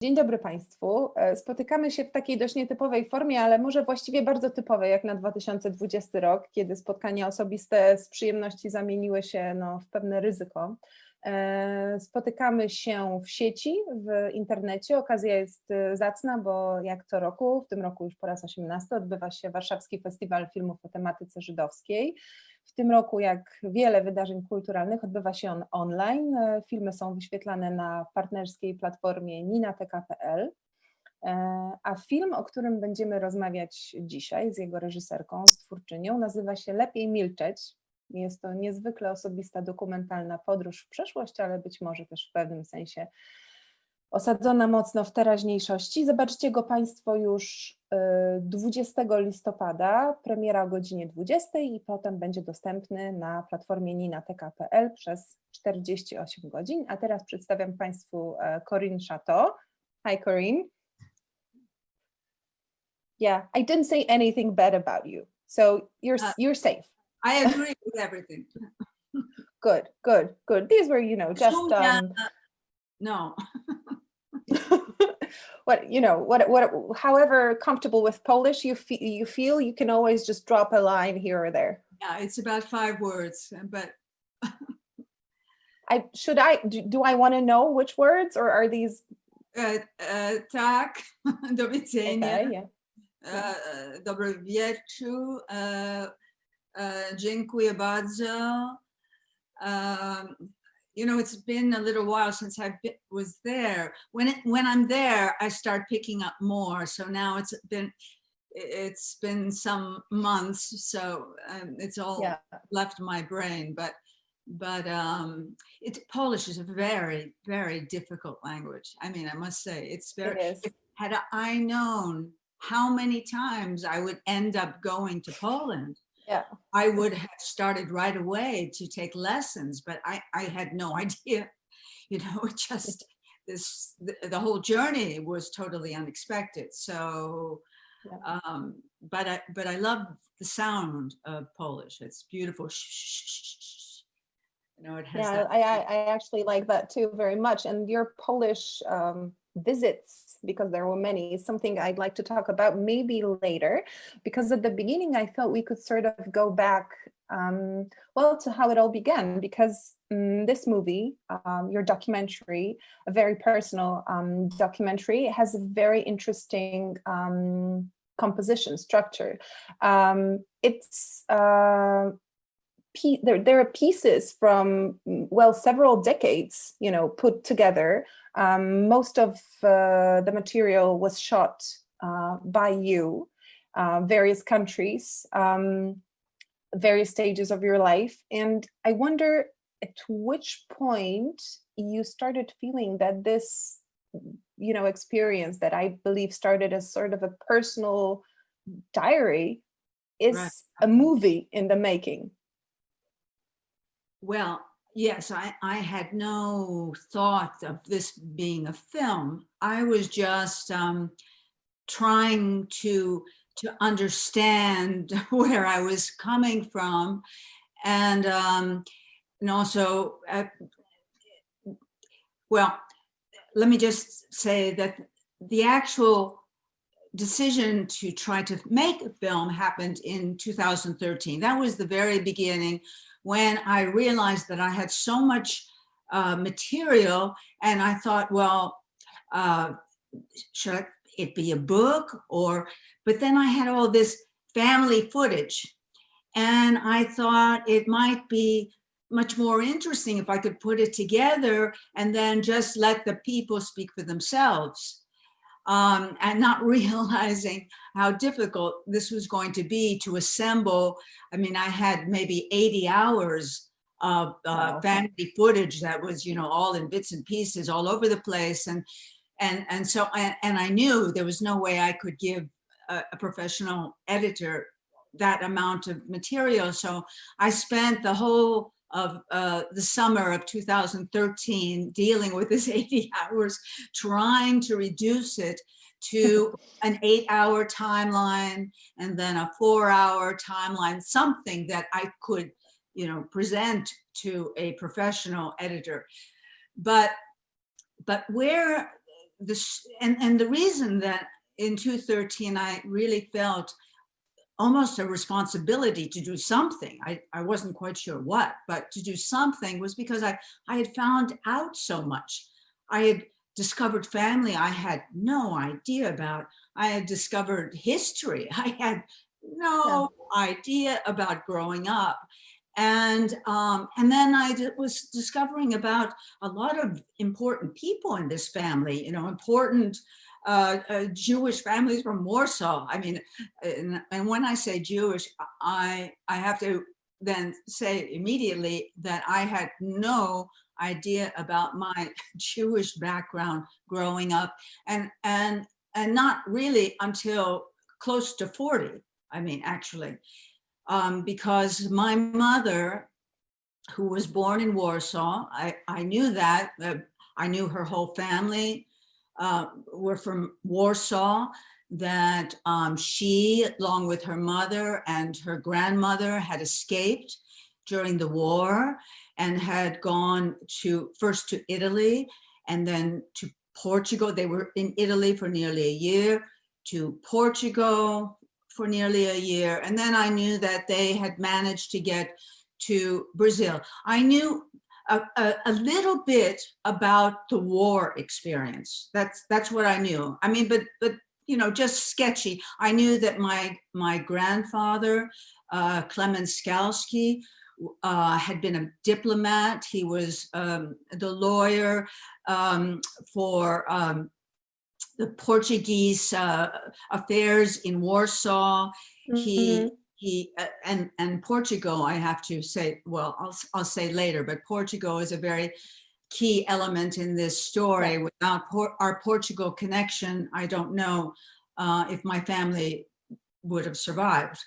Dzień dobry Państwu. Spotykamy się w takiej dość nietypowej formie, ale może właściwie bardzo typowej jak na 2020 rok, kiedy spotkania osobiste z przyjemności zamieniły się w pewne ryzyko. Spotykamy się w sieci, w internecie. Okazja jest zacna, bo jak co roku, w tym roku już po raz 18, odbywa się Warszawski Festiwal Filmów o tematyce żydowskiej. W tym roku, jak wiele wydarzeń kulturalnych, odbywa się on online. Filmy są wyświetlane na partnerskiej platformie nina.tk.pl. A film, o którym będziemy rozmawiać dzisiaj z jego reżyserką, z twórczynią, nazywa się Lepiej milczeć. Jest to niezwykle osobista, dokumentalna podróż w przeszłość, ale być może też w pewnym sensie osadzona mocno w teraźniejszości. Zobaczycie go Państwo już 20 listopada, premiera o godzinie 20 i potem będzie dostępny na platformie nina.tk.pl przez 48 godzin. A teraz przedstawiam Państwu Corinne Chateau. Hi Corinne. Yeah, I didn't say anything bad about you, so you're safe. I agree with everything. Good, good, good. These were, just no. however comfortable with Polish you feel, you can always just drop a line here or there. Yeah, it's about 5 words, but do I want to know which words, or are these? Tak, do widzenia. Okay, yeah. Dobry wieczór. Dziękuję bardzo. It's been a little while since I was there. When I'm there, I start picking up more. So now it's been some months, so it's all left my brain. But Polish is a very, very difficult language. I mean, I must say, it's very. It is. Had I known how many times I would end up going to Poland, I would have started right away to take lessons, but I had no idea, just the whole journey was totally unexpected. So, but I love the sound of Polish. It's beautiful. It has that. I actually like that too very much. And your Polish visits, because there were many, is something I'd like to talk about maybe later, because at the beginning I thought we could sort of go back to how it all began, because this movie, your documentary, a very personal documentary, has a very interesting composition structure. There are pieces from, several decades, put together. Most of the material was shot by you, various countries, various stages of your life. And I wonder at which point you started feeling that this, experience that I believe started as sort of a personal diary is a movie in the making. Well, yes, I had no thought of this being a film. I was just trying to understand where I was coming from, and also, let me just say that the actual decision to try to make a film happened in 2013. That was the very beginning, when I realized that I had so much material, and I thought, should it be a book? But then I had all this family footage, and I thought it might be much more interesting if I could put it together and then just let the people speak for themselves. And not realizing how difficult this was going to be to assemble. I mean, I had maybe 80 hours of family footage that was, all in bits and pieces all over the place. And I knew there was no way I could give a professional editor that amount of material. So I spent the whole of the summer of 2013 dealing with this 80 hours, trying to reduce it to an 8-hour timeline and then a 4-hour timeline, something that I could, present to a professional editor. But where and the reason that in 2013 I really felt almost a responsibility to do something. I wasn't quite sure what, but to do something was because I had found out so much. I had discovered family I had no idea about. I had discovered history I had no idea about growing up. And then was discovering about a lot of important people in this family, important Jewish families from Warsaw. I mean, and when I say Jewish, I have to then say immediately that I had no idea about my Jewish background growing up, and not really until close to 40. I mean, actually, because my mother, who was born in Warsaw, I knew that. I knew her whole family were from Warsaw, that she, along with her mother and her grandmother, had escaped during the war and had gone first to Italy and then to Portugal. They were in Italy for nearly a year, to Portugal for nearly a year. And then I knew that they had managed to get to Brazil. I knew a little bit about the war experience. That's what I knew. I mean, but just sketchy. I knew that my grandfather, Klement Skalski, had been a diplomat. He was the lawyer for the Portuguese affairs in Warsaw. Mm-hmm. And Portugal, I have to say, well, I'll say later, but Portugal is a very key element in this story. Without our Portugal connection, I don't know if my family would have survived.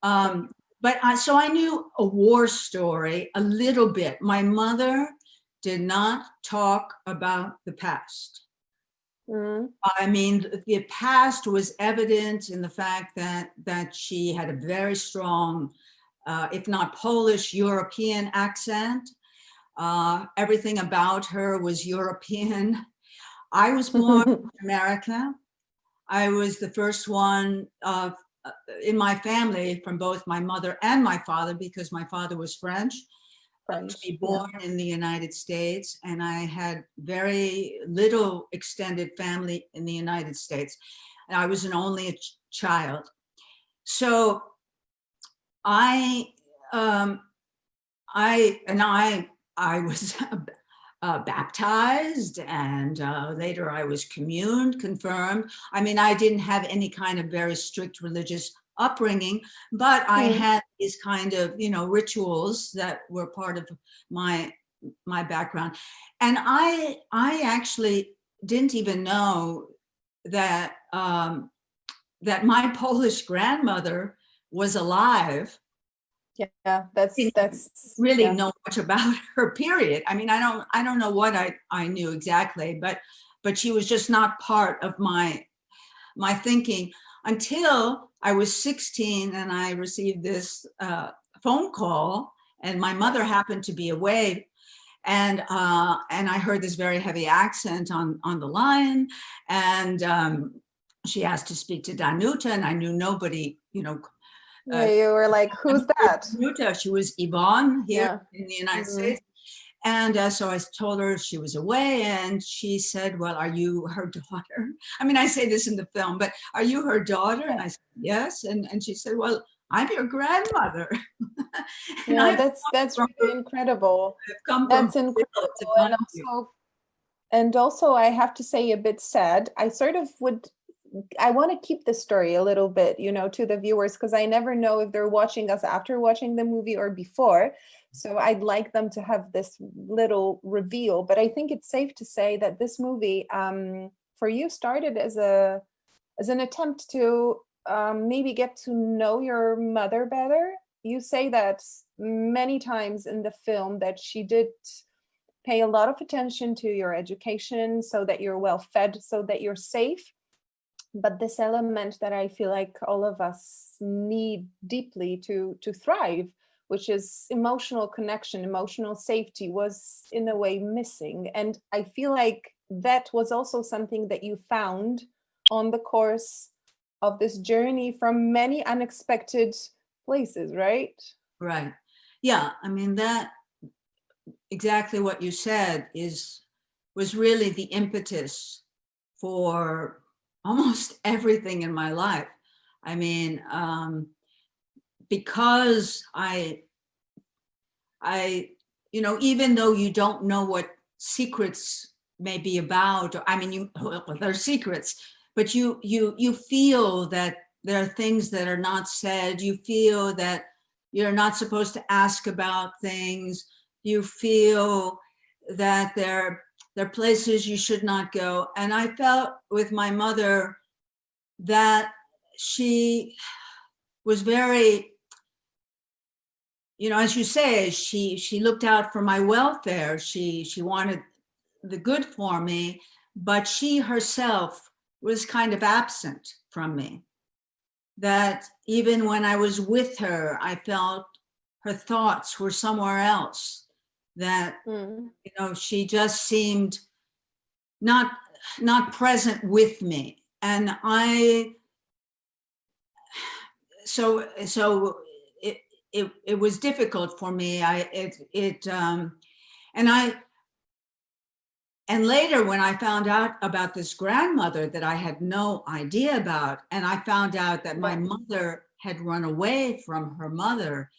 So I knew a war story a little bit. My mother did not talk about the past. Mm-hmm. I mean, the past was evident in the fact that she had a very strong, if not Polish, European accent. Everything about her was European. I was born in America. I was the first one in my family from both my mother and my father, because my father was French, to be born in the United States. And I had very little extended family in the United States. And I was an only child. So I was baptized, and later I was confirmed. I mean, I didn't have any kind of very strict religious upbringing, but I had these kind of, rituals that were part of my background. And I actually didn't even know that that my Polish grandmother was alive. Yeah, that's really know much about her, period. I mean, I don't know what I knew exactly, but she was just not part of my thinking until I was 16 and I received this phone call, and my mother happened to be away, and I heard this very heavy accent on the line, and she asked to speak to Danuta, and I knew nobody, you were like, who's that? Danuta. She was Yvonne here in the United States. And so I told her she was away, and she said, well, are you her daughter? I mean, I say this in the film, but are you her daughter? And I said, yes. And she said, well, I'm your grandmother. That's really incredible. That's incredible. And also, I have to say, a bit sad. I want to keep the story a little bit, to the viewers, because I never know if they're watching us after watching the movie or before. So I'd like them to have this little reveal. But I think it's safe to say that this movie, for you, started as an attempt to maybe get to know your mother better. You say that many times in the film that she did pay a lot of attention to your education, so that you're well fed, so that you're safe. But this element that I feel like all of us need deeply to thrive, which is emotional connection, emotional safety, was in a way missing. And I feel like that was also something that you found on the course of this journey from many unexpected places, right? Right. Yeah. I mean, that exactly what you said was really the impetus for almost everything in my life. I mean, because you know, even though you don't know what secrets may be about, or, I mean, they're secrets, but you feel that there are things that are not said. You feel that you're not supposed to ask about things. You feel that there are places you should not go. And I felt with my mother that she was very, you know, as you say, she looked out for my welfare. She wanted the good for me, but she herself was kind of absent from me. That even when I was with her, I felt her thoughts were somewhere else. That you know, she just seemed not present with me. And so it was difficult for me. And later, when I found out about this grandmother that I had no idea about, and I found out that my mother had run away from her mother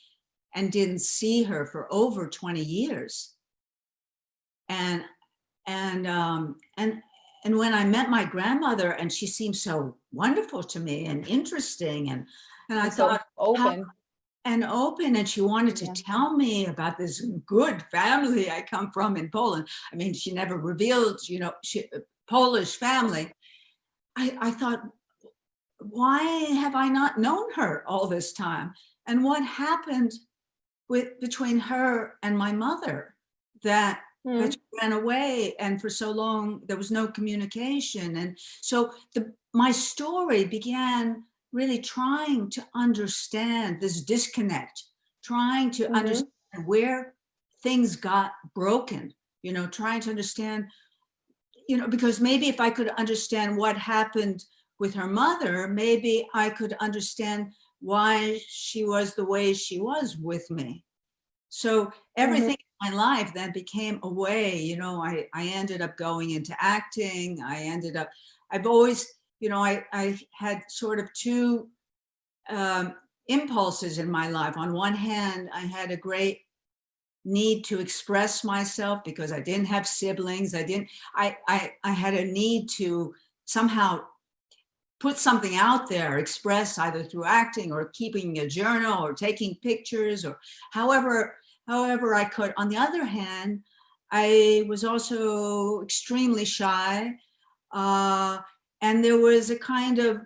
and didn't see her for over 20 years. And when I met my grandmother, and she seemed so wonderful to me and interesting, and I thought, open. And she wanted to tell me about this good family I come from in Poland. I mean, she never revealed, you know, Polish family. I thought, why have I not known her all this time? And what happened between her and my mother that she ran away, and for so long there was no communication. And so my story began really trying to understand this disconnect, trying to understand where things got broken, you know, trying to understand, you know, because maybe if I could understand what happened with her mother, maybe I could understand why she was the way she was with me. So everything in my life then became a way, you know, I ended up going into acting. I've always, you know, I had sort of two impulses in my life. On one hand, I had a great need to express myself because I didn't have siblings. I had a need to somehow put something out there, express either through acting or keeping a journal or taking pictures or however I could. On the other hand, I was also extremely shy. And there was a kind of,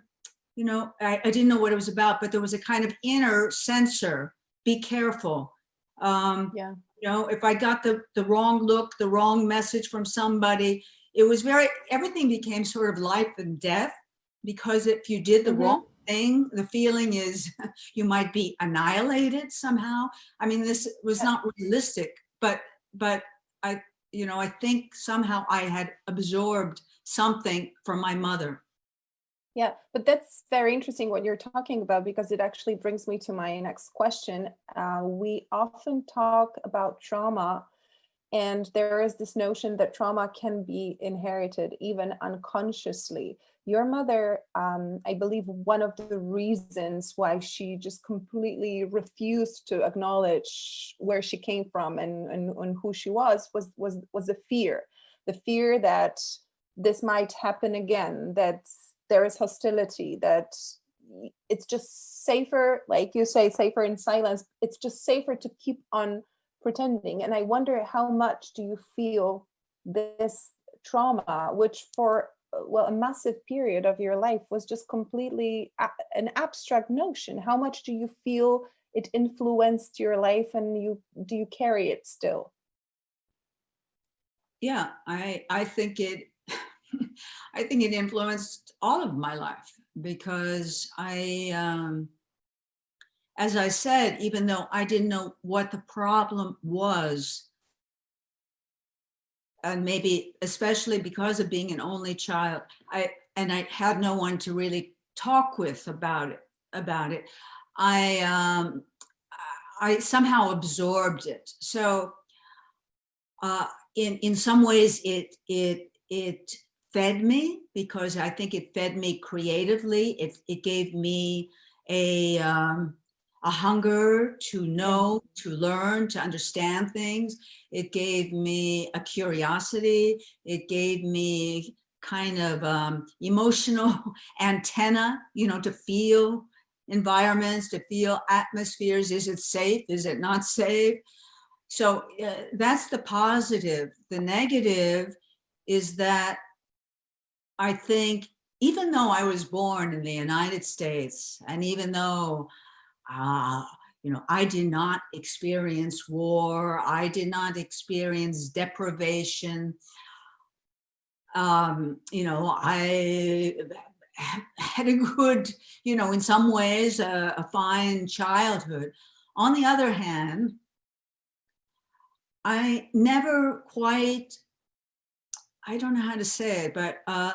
you know, I didn't know what it was about, but there was a kind of inner censor. Be careful. You know, if I got the wrong look, the wrong message from somebody, everything became sort of life and death, because if you did the wrong thing, the feeling is you might be annihilated somehow. I mean, this was not realistic, but I, you know, I think somehow I had absorbed something from my mother. Yeah, but that's very interesting what you're talking about, because it actually brings me to my next question. We often talk about trauma, and there is this notion that trauma can be inherited even unconsciously. Your mother, I believe one of the reasons why she just completely refused to acknowledge where she came from and who she was the fear that this might happen again, that there is hostility, that it's just safer, like you say, safer in silence. It's just safer to keep on pretending. And I wonder, how much do you feel this trauma, which for a massive period of your life was just completely an abstract notion, how much do you feel it influenced your life, and do you carry it still? Yeah, I think it I think it influenced all of my life, because as I said, even though I didn't know what the problem was, and maybe especially because of being an only child, I had no one to really talk with about it. I somehow absorbed it. So in some ways it fed me, because I think it fed me creatively. It gave me a hunger to know, to learn, to understand things. It gave me a curiosity. It gave me kind of emotional antenna, to feel environments, to feel atmospheres. Is it safe? Is it not safe? So that's the positive. The negative is that I think, even though I was born in the United States, and even though I did not experience war, I did not experience deprivation, I had a good, in some ways, a fine childhood. On the other hand, I never quite, I don't know how to say it, but I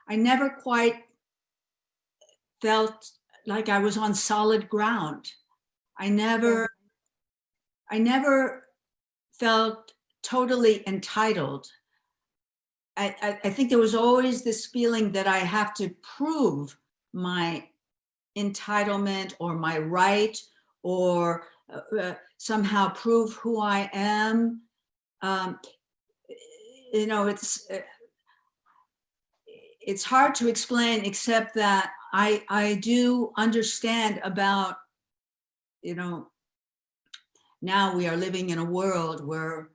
never quite felt like I was on solid ground. I never felt totally entitled. I think there was always this feeling that I have to prove my entitlement or my right, or somehow prove who I am. It's hard to explain, except that I do understand about, now we are living in a world where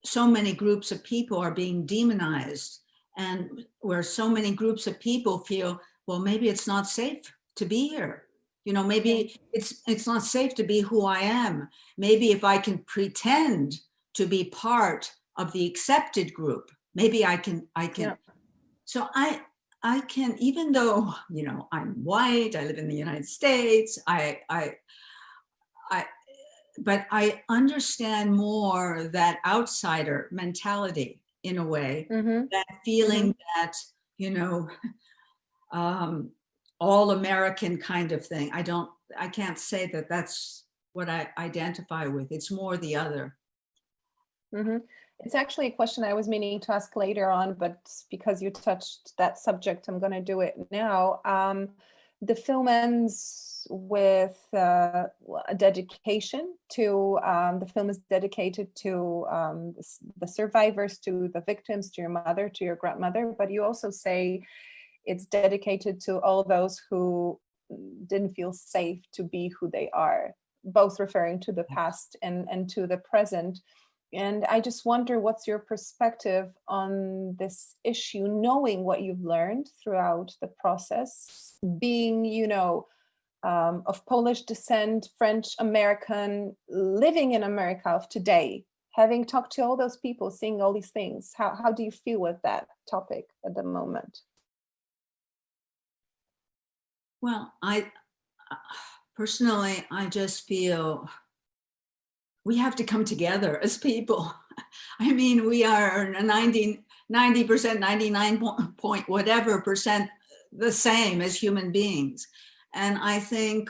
so many groups of people are being demonized, and where so many groups of people feel, well, maybe it's not safe to be here. Maybe it's not safe to be who I am. Maybe if I can pretend to be part of the accepted group, maybe I can. Yeah. So I can, even though, I'm white, I live in the United States, but I understand more that outsider mentality, in a way, that feeling that, all American kind of thing. I can't say that that's what I identify with. It's more the other. It's actually a question I was meaning to ask later on, but because you touched that subject, I'm going to do it now. The film ends with a dedication to, the film is dedicated to the survivors, to the victims, to your mother, to your grandmother, but you also say it's dedicated to all those who didn't feel safe to be who they are, both referring to the past and to the present. And I just wonder, what's your perspective on this issue, knowing what you've learned throughout the process, being, of Polish descent, French American, living in America of today, having talked to all those people, seeing all these things. How do you feel with that topic at the moment? Well, personally, I just feel we have to come together as people. I mean, we are 90%, 99 point whatever percent the same as human beings. And I think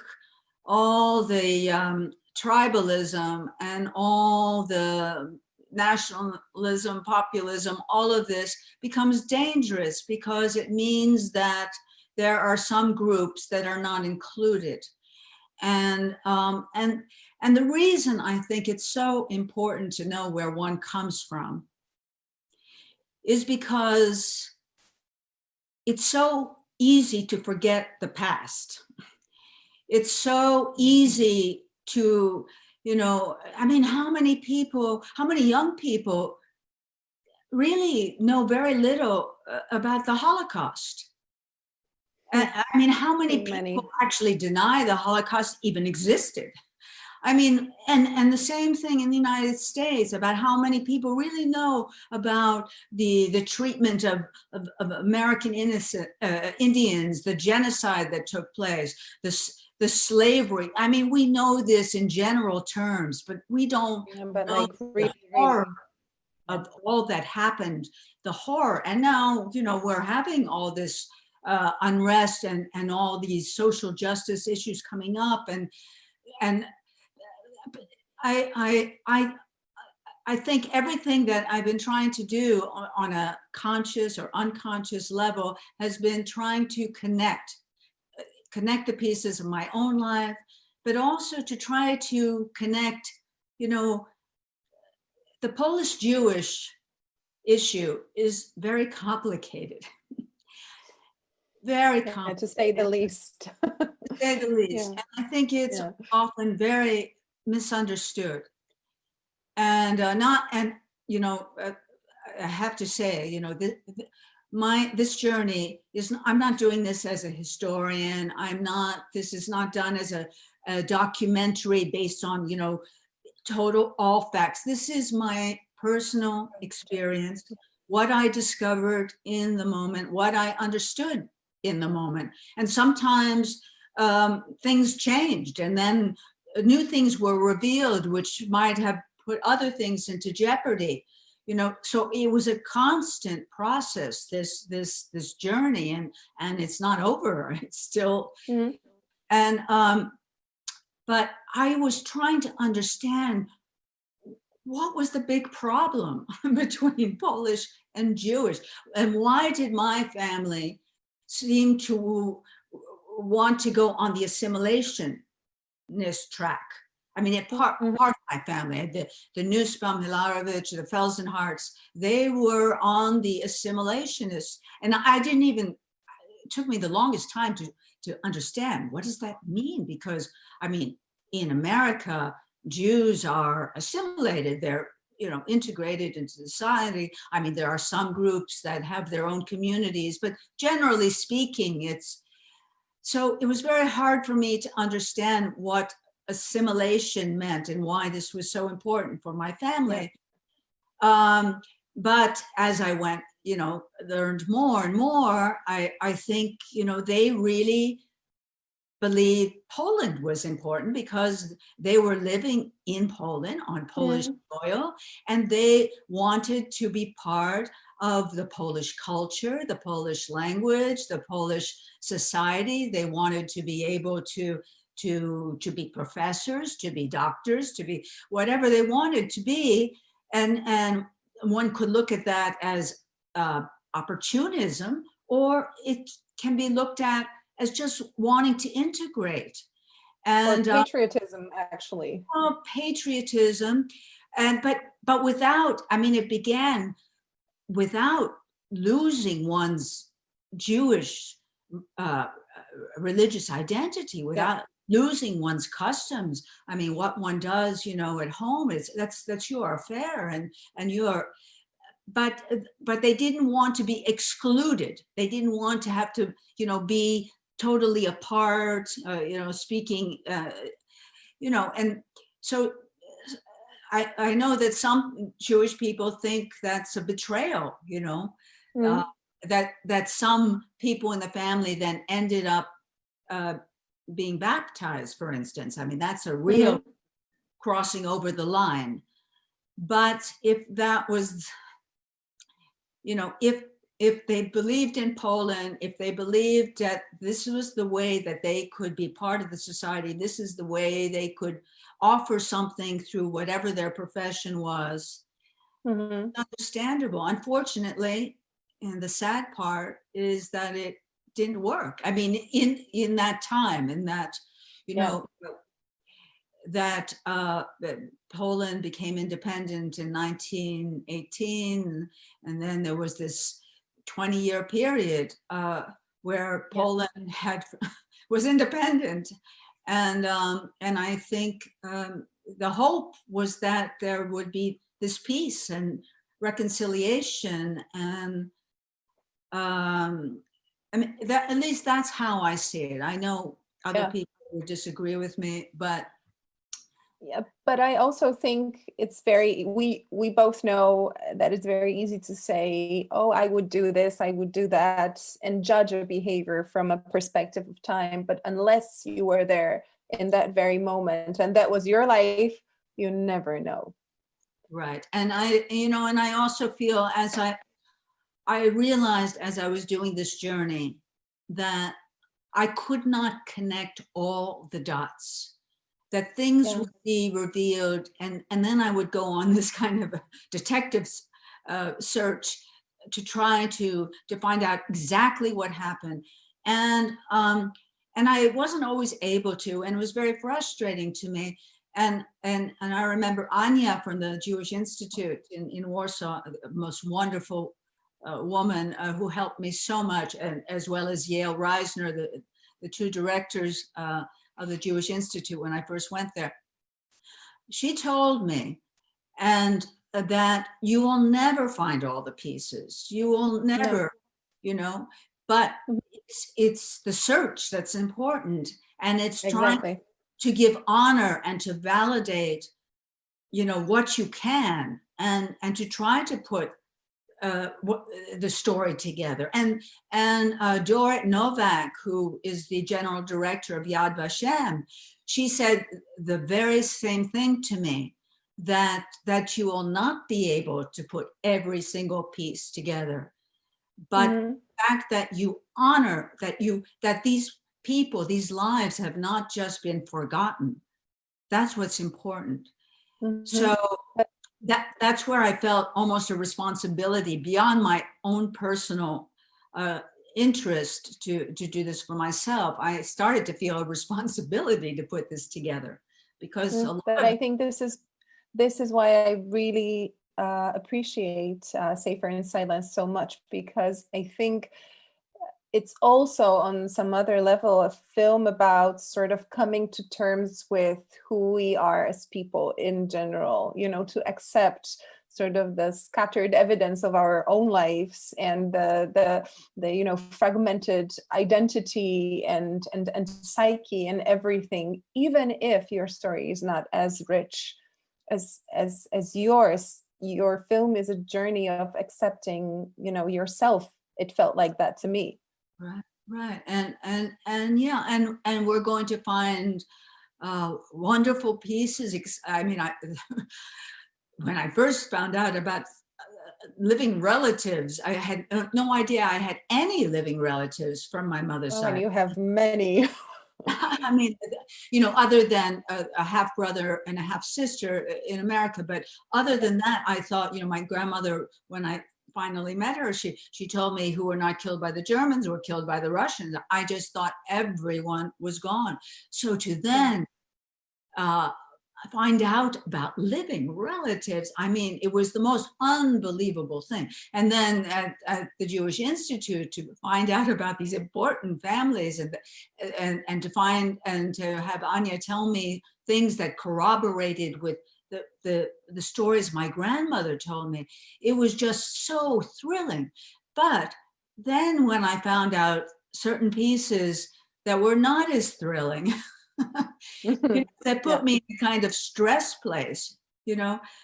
all the tribalism and all the nationalism, populism, all of this becomes dangerous, because it means that there are some groups that are not included. And the reason I think it's so important to know where one comes from is because it's so easy to forget the past. It's so easy to, how many young people really know very little about the Holocaust? How many people actually deny the Holocaust even existed? And the same thing in the United States, about how many people really know about the treatment of American Indians, the genocide that took place, the slavery. We know this in general terms, but we don't know the horror of all that happened, the horror. And now, we're having all this unrest and all these social justice issues coming up. And I think everything that I've been trying to do on a conscious or unconscious level has been trying to connect the pieces of my own life, but also to try to connect, the Polish-Jewish issue is very complicated. Very complicated. To say the least. To say the least. Yeah. And I think it's often very misunderstood. And I have to say, this journey is, I'm not doing this as a historian. This is not done as a documentary based on, total all facts. This is my personal experience, what I discovered in the moment, what I understood in the moment. And sometimes things changed, and then new things were revealed, which might have put other things into jeopardy. So it was a constant process, this journey, and it's not over. It's still, and but I was trying to understand what was the big problem between Polish and Jewish, and why did my family seem to want to go on the assimilationist track? I mean, part of my family, the Nussbaum, Hilarovich, the Felsenharts, they were on the assimilationist. And it took me the longest time to understand, what does that mean? Because, I mean, in America, Jews are assimilated. They're, integrated into society. I mean, there are some groups that have their own communities, but generally speaking, so it was very hard for me to understand what assimilation meant and why this was so important for my family. But as I went, learned more and more, I think, they really believed Poland was important because they were living in Poland on Polish soil, and they wanted to be part of the Polish culture, the Polish language, the Polish society. They wanted to be able to be professors, to be doctors, to be whatever they wanted to be. And one could look at that as opportunism, or it can be looked at as just wanting to integrate. And or patriotism, actually. Patriotism, but without, it began without losing one's Jewish religious identity, without losing one's customs. I mean, what one does, at home, that's your affair, and but they didn't want to be excluded. They didn't want to have to, be totally apart, speaking, and so I know that some Jewish people think that's a betrayal, that some people in the family then ended up being baptized, for instance. I mean, that's a real crossing over the line. But if that was, if they believed in Poland, if they believed that this was the way that they could be part of the society, this is the way they could offer something through whatever their profession was, understandable. Unfortunately, and the sad part is that it didn't work. I mean, in that time, in that, that Poland became independent in 1918, and then there was this 20-year period where Poland was independent, and I think the hope was that there would be this peace and reconciliation, and that, at least that's how I see it. I know other people would disagree with me, but but I also think it's we both know that it's very easy to say, oh, I would do this, I would do that, and judge a behavior from a perspective of time. But unless you were there in that very moment and that was your life, you never know. right. And I also feel as I realized as I was doing this journey that I could not connect all the dots, that things Yeah. would be revealed, and then I would go on this kind of a detective search to try to find out exactly what happened, and I wasn't always able to, and it was very frustrating to me. And I remember Anya from the Jewish Institute in Warsaw, the most wonderful woman who helped me so much, and as well as Yale Reisner, the two directors of the Jewish Institute when I first went there. She told me, and that you will never find all the pieces. You will never, but it's the search that's important, and it's trying Exactly. to give honor and to validate, what you can, and to try to put the story together. And Dorit Novak, who is the general director of Yad Vashem, she said the very same thing to me, that you will not be able to put every single piece together, but the fact that you honor that these people, these lives have not just been forgotten. That's what's important. So that's where I felt almost a responsibility beyond my own personal interest to do this for myself. I started to feel a responsibility to put this together, because but I think this is why I really appreciate Safer in Silence so much, because I think it's also on some other level a film about sort of coming to terms with who we are as people in general, to accept sort of the scattered evidence of our own lives, and the fragmented identity and psyche and everything, even if your story is not as rich as yours. Your film is a journey of accepting, yourself. It felt like that to me. Right. And yeah, and we're going to find wonderful pieces. I mean, when I first found out about living relatives, I had no idea I had any living relatives from my mother's side. And you have many. I mean, other than a half brother and a half sister in America, but other than that, I thought, my grandmother, when I finally met her, she told me who were not killed by the Germans were killed by the Russians. I just thought everyone was gone. So to then find out about living relatives, I mean, it was the most unbelievable thing. And then at the Jewish Institute, to find out about these important families, and to find and to have Anya tell me things that corroborated with the stories my grandmother told me, it was just so thrilling. But then when I found out certain pieces that were not as thrilling, that put me in a kind of stress place,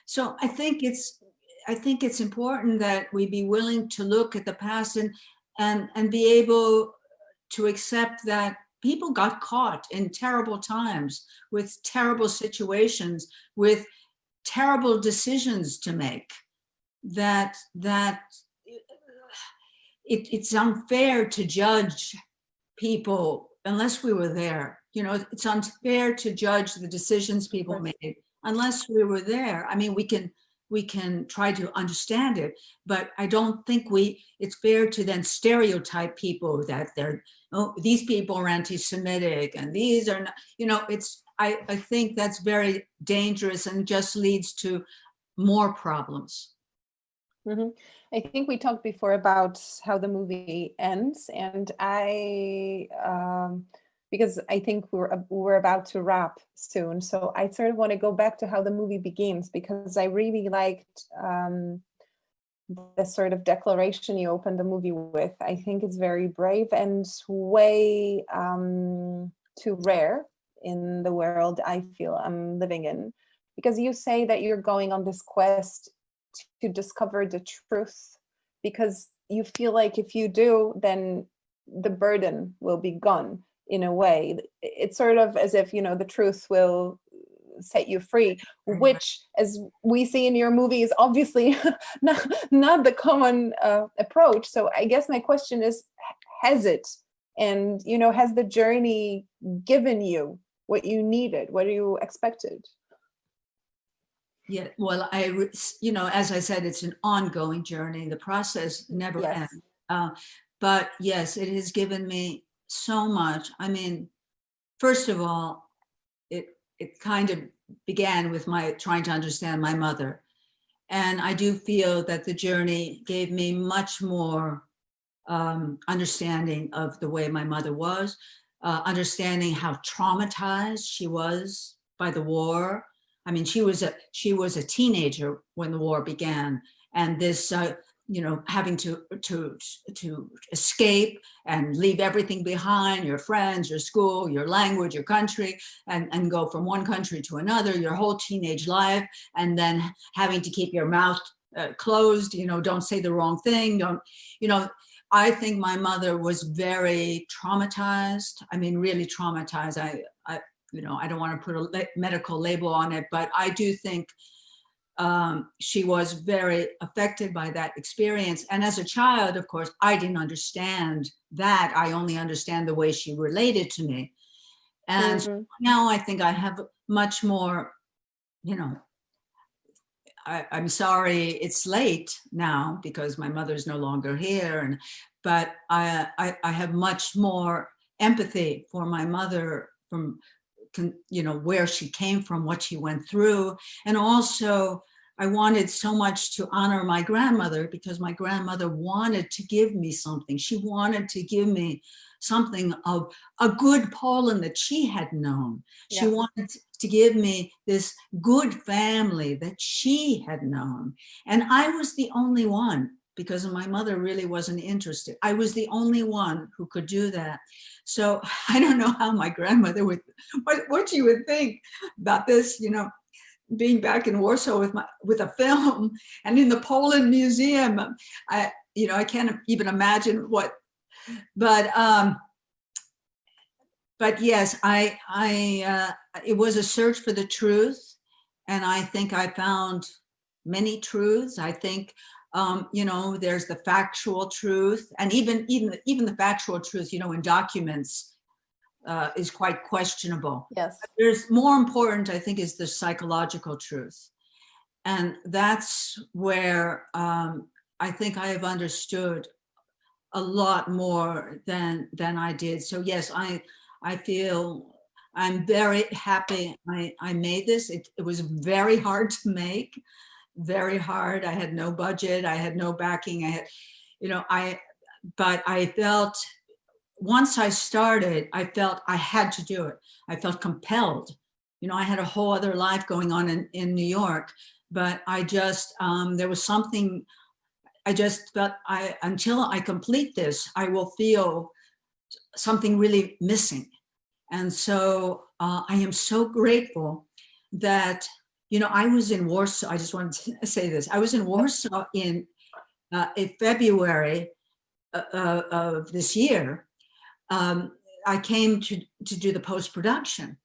So I think it's important that we be willing to look at the past and be able to accept that people got caught in terrible times, with terrible situations, with terrible decisions to make, that it's unfair to judge people unless we were there. It's unfair to judge the decisions people made unless we were there. I mean, we can try to understand it, but I don't think it's fair to then stereotype people that these people are anti-Semitic and these are not, I think that's very dangerous and just leads to more problems. I think we talked before about how the movie ends, and because I think we're about to wrap soon, so I sort of want to go back to how the movie begins, because I really liked the sort of declaration you opened the movie with. I think it's very brave and way too rare in the world I feel I'm living in, because you say that you're going on this quest to discover the truth, because you feel like if you do, then the burden will be gone in a way. It's sort of as if, the truth will set you free, Right. which, as we see in your movie, is obviously not the common approach. So I guess my question is, has it? And, you know, has the journey given you what you needed, what you expected? Yeah, well, you know, as I said, it's an ongoing journey. The process never Yes. ends. But yes, it has given me so much. I mean, first of all, it kind of began with my trying to understand my mother. And I do feel that the journey gave me much more understanding of the way my mother was, understanding how traumatized she was by the war. I mean, she was a teenager when the war began, and this, you know, having to escape and leave everything behind, your friends, your school, your language, your country, and go from one country to another, your whole teenage life, and then having to keep your mouth closed, you know, don't say the wrong thing, don't, you know. I think my mother was very traumatized. I mean, really traumatized. I you know, I don't want to put a medical label on it, but I do think she was very affected by that experience. And as a child, of course, I didn't understand that. I only understand the way she related to me. And now I think I have much more, you know, I'm sorry it's late now because my mother's no longer here, but I have much more empathy for my mother from, you know, where she came from, what she went through. And also I wanted so much to honor my grandmother because my grandmother wanted to give me something. She wanted to give me something of a good Poland that she had known. She wanted to give me this good family that she had known. And I was the only one, because my mother really wasn't interested. I was the only one who could do that. So I don't know how my grandmother would, what she would think about this, you know, being back in Warsaw with a film and in the Poland Museum. You know, I can't even imagine what, but yes, it was a search for the truth. And I think I found many truths. I think, you know, there's the factual truth, and even the factual truth, you know, in documents is quite questionable. Yes. There's more important, I think, is the psychological truth. And that's where I think I have understood a lot more than I did. So yes, I feel I'm very happy I made this. It was very hard to make, very hard. I had no budget, I had no backing, I had, you know, but I felt, once I started, I felt I had to do it. I felt compelled. You know, I had a whole other life going on in New York, but I just, there was something, I just felt until I complete this, I will feel something really missing. And so I am so grateful that, you know, I was in Warsaw. I just wanted to say this. I was in Warsaw in February of this year. I came to do the post-production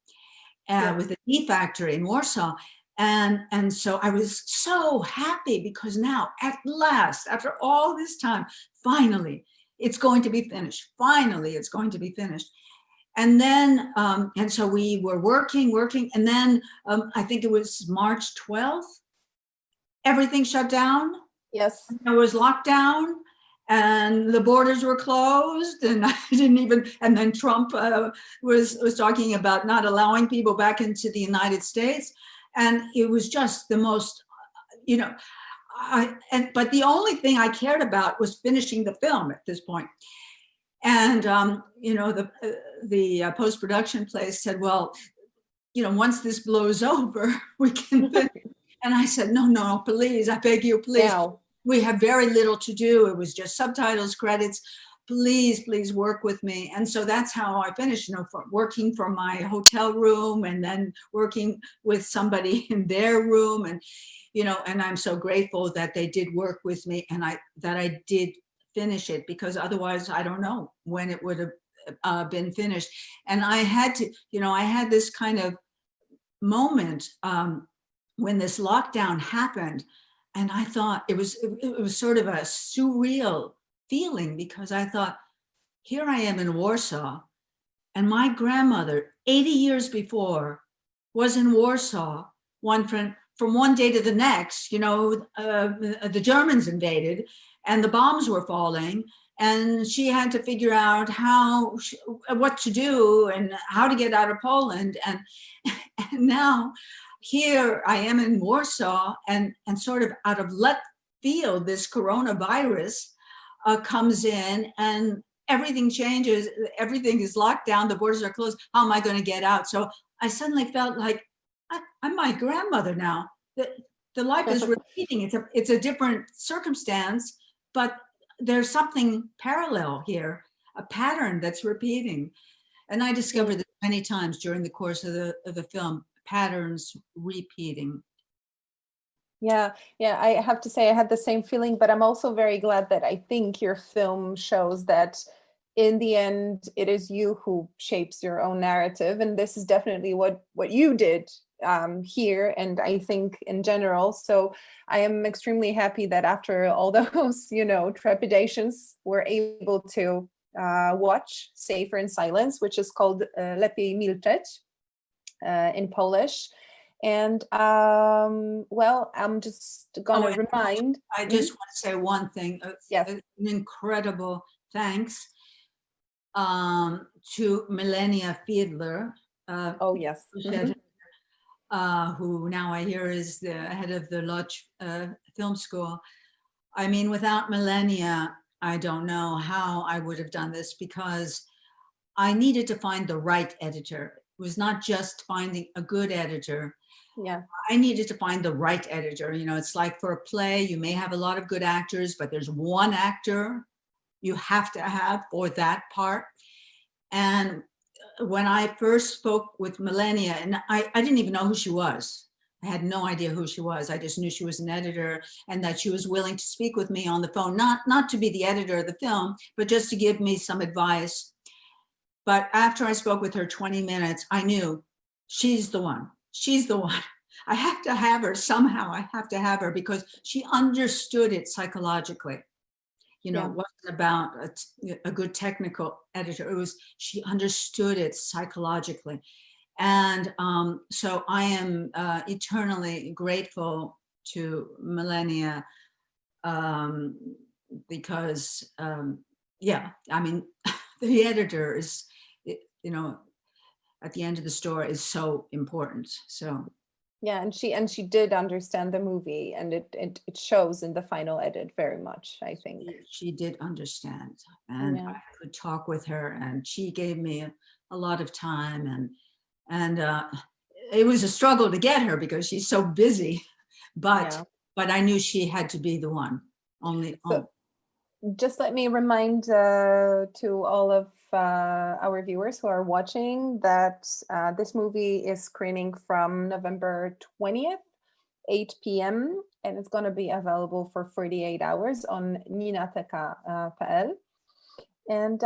with the E Factory in Warsaw. And so I was so happy because now, at last, after all this time, finally, it's going to be finished. Finally, it's going to be finished. And then, and so we were working, and then I think it was March 12th, everything shut down. Yes. There was lockdown and the borders were closed, and I didn't even, and then Trump was talking about not allowing people back into the United States. And it was just the most, you know, but the only thing I cared about was finishing the film at this point. And, you know, the post-production place said, well, you know, once this blows over, we can finish. And I said, no, please, I beg you, please. Now. We have very little to do. It was just subtitles, credits. Please work with me. And so that's how I finished, you know, working from my hotel room and then working with somebody in their room. And, you know, and I'm so grateful that they did work with me and that I did finish it, because otherwise I don't know when it would have been finished. And I had to, you know, I had this kind of moment when this lockdown happened, and I thought it was sort of a surreal feeling, because I thought, here I am in Warsaw, and my grandmother, 80 years before, was in Warsaw from one day to the next. The Germans invaded and the bombs were falling, and she had to figure out what to do and how to get out of Poland. And now here I am in Warsaw, and sort of out of left field, this coronavirus comes in, and everything changes. Everything is locked down. The borders are closed. How am I going to get out? So I suddenly felt like I'm my grandmother now. The life is repeating. It's a different circumstance, but there's something parallel here, a pattern that's repeating. And I discovered this many times during the course of the film, patterns repeating. Yeah, I have to say I had the same feeling, but I'm also very glad that I think your film shows that in the end, it is you who shapes your own narrative. And this is definitely what you did here, and I think in general. So I am extremely happy that after all those, trepidations, we're able to watch Safer in Silence, which is called Lepiej milczeć in Polish. And I'm just gonna remind. I just want to say one thing. Yes. An incredible thanks to Milenia Fiedler. Oh yes. Who now I hear is the head of the LEPIEJ Film School. I mean, without Milenia, I don't know how I would have done this, because I needed to find the right editor. It was not just finding a good editor. Yeah. I needed to find the right editor. It's like for a play, you may have a lot of good actors, but there's one actor you have to have for that part. And when I first spoke with Milenia, and I didn't even know who she was. I had no idea who she was. I just knew she was an editor, and that she was willing to speak with me on the phone, not to be the editor of the film, but just to give me some advice. But after I spoke with her 20 minutes, I knew she's the one. She's the one. I have to have her somehow. I have to have her, because she understood it psychologically. It wasn't about a good technical editor. She understood it psychologically. And so I am eternally grateful to Milenia, because, the editor is, at the end of the story, is so important. So. Yeah, and she did understand the movie, and it shows in the final edit very much, I think. She did understand, and I could talk with her, and she gave me a lot of time, and it was a struggle to get her because she's so busy, but I knew she had to be the one. Just let me remind to all of our viewers who are watching that this movie is screening from November 20th, 8 p.m. and it's going to be available for 48 hours on ninateka.pl. And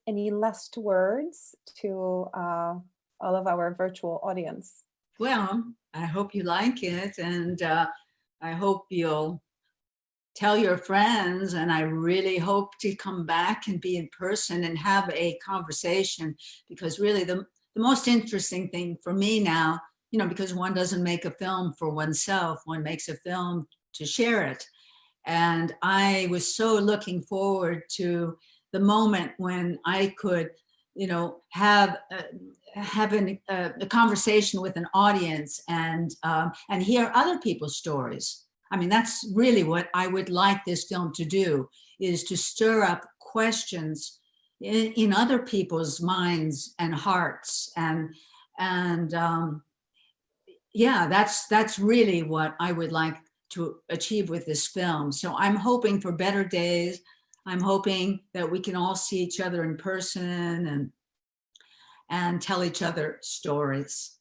any last words to all of our virtual audience? Well, I hope you like it, and I hope you'll tell your friends, and I really hope to come back and be in person and have a conversation, because really the most interesting thing for me now, because one doesn't make a film for oneself, one makes a film to share it. And I was so looking forward to the moment when I could, have a conversation with an audience and hear other people's stories. I mean, that's really what I would like this film to do, is to stir up questions in other people's minds and hearts. That's really what I would like to achieve with this film. So I'm hoping for better days. I'm hoping that we can all see each other in person and tell each other stories.